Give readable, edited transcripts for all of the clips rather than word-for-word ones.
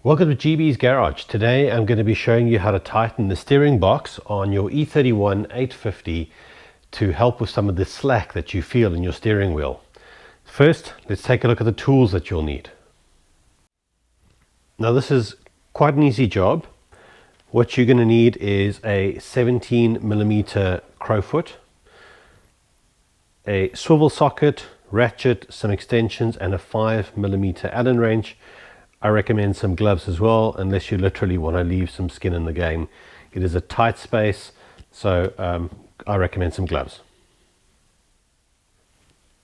Welcome to GB's Garage. Today I'm going to be showing you how to tighten the steering box on your E31 850 to help with some of the slack that you feel in your steering wheel. First, let's take a look at the tools that you'll need. Now this is quite an easy job. What you're going to need is a 17mm crowfoot, a swivel socket, ratchet, some extensions, and a 5mm Allen wrench. I recommend some gloves as well, unless you literally want to leave some skin in the game. It is a tight space, so I recommend some gloves.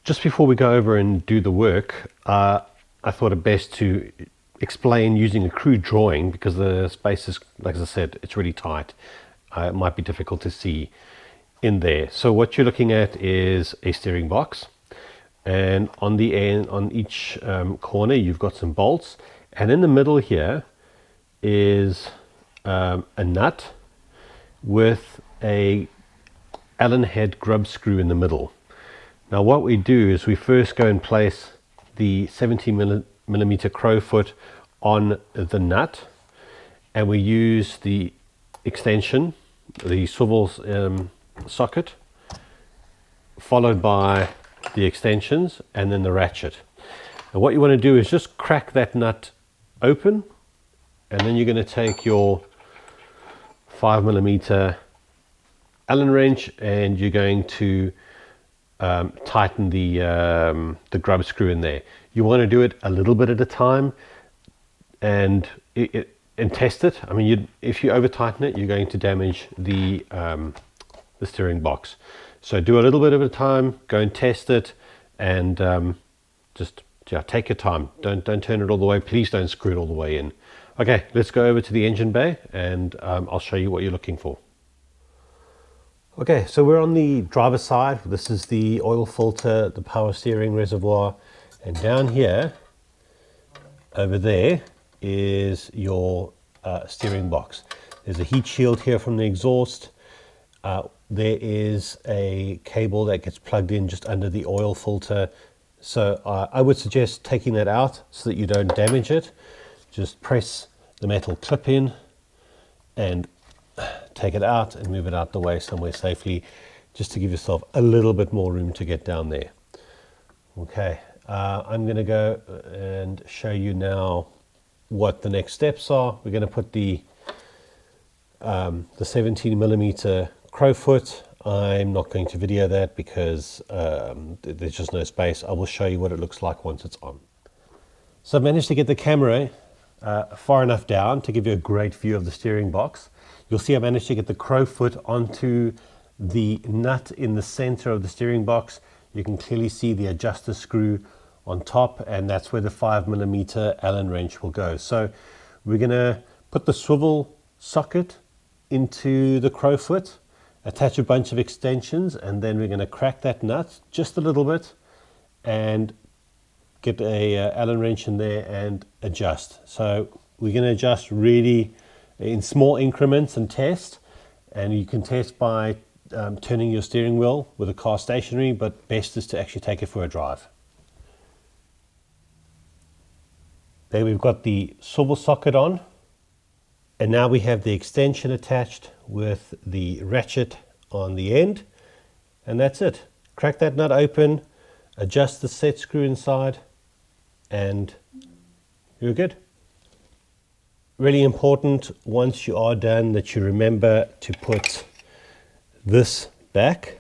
Just before we go over and do the work, I thought it best to explain using a crude drawing, because the space is, like I said, it's really tight. It might be difficult to see in there. So what you're looking at is a steering box, and on the end, on each corner, you've got some bolts. And in the middle here is a nut with a Allen head grub screw in the middle. Now what we do is we first go and place the 17mm crowfoot on the nut, and we use the extension, the swivel socket, followed by the extensions and then the ratchet. And what you want to do is just crack that nut open, and then you're going to take your 5mm Allen wrench and you're going to tighten the grub screw in there. You want to do it a little bit at a time and test it. I mean, if you over tighten it, you're going to damage the steering box. So do a little bit at a time, go and test it, and just take your time. Don't turn it all the way. Please don't screw it all the way in. Okay, let's go over to the engine bay and I'll show you what you're looking for. Okay, so we're on the driver's side. This is the oil filter, the power steering reservoir, and down here, over there, is your steering box. There's a heat shield here from the exhaust. There is a cable that gets plugged in just under the oil filter. So I would suggest taking that out so that you don't damage it. Just press the metal clip in and take it out and move it out the way somewhere safely, just to give yourself a little bit more room to get down there. Okay, I'm going to go and show you now what the next steps are. We're going to put the 17mm crowfoot. I'm not going to video that because there's just no space. I will show you what it looks like once it's on. So I've managed to get the camera far enough down to give you a great view of the steering box. You'll see I managed to get the crowfoot onto the nut in the center of the steering box. You can clearly see the adjuster screw on top, and that's where the 5mm Allen wrench will go. So we're going to put the swivel socket into the crowfoot, attach a bunch of extensions, and then we're going to crack that nut just a little bit and get a Allen wrench in there and adjust. So we're going to adjust really in small increments and test, and you can test by turning your steering wheel with the car stationary, but best is to actually take it for a drive. There we've got the swivel socket on, and now we have the extension attached with the ratchet on the end, and that's it. Crack that nut open, adjust the set screw inside, and you're good. Really important, once you are done, that you remember to put this back,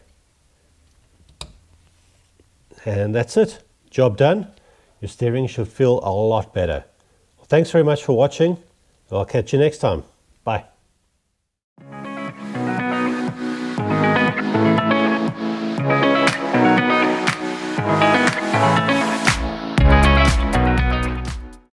and that's it. Job done. Your steering should feel a lot better. Well, thanks very much for watching. I'll catch you next time. Bye.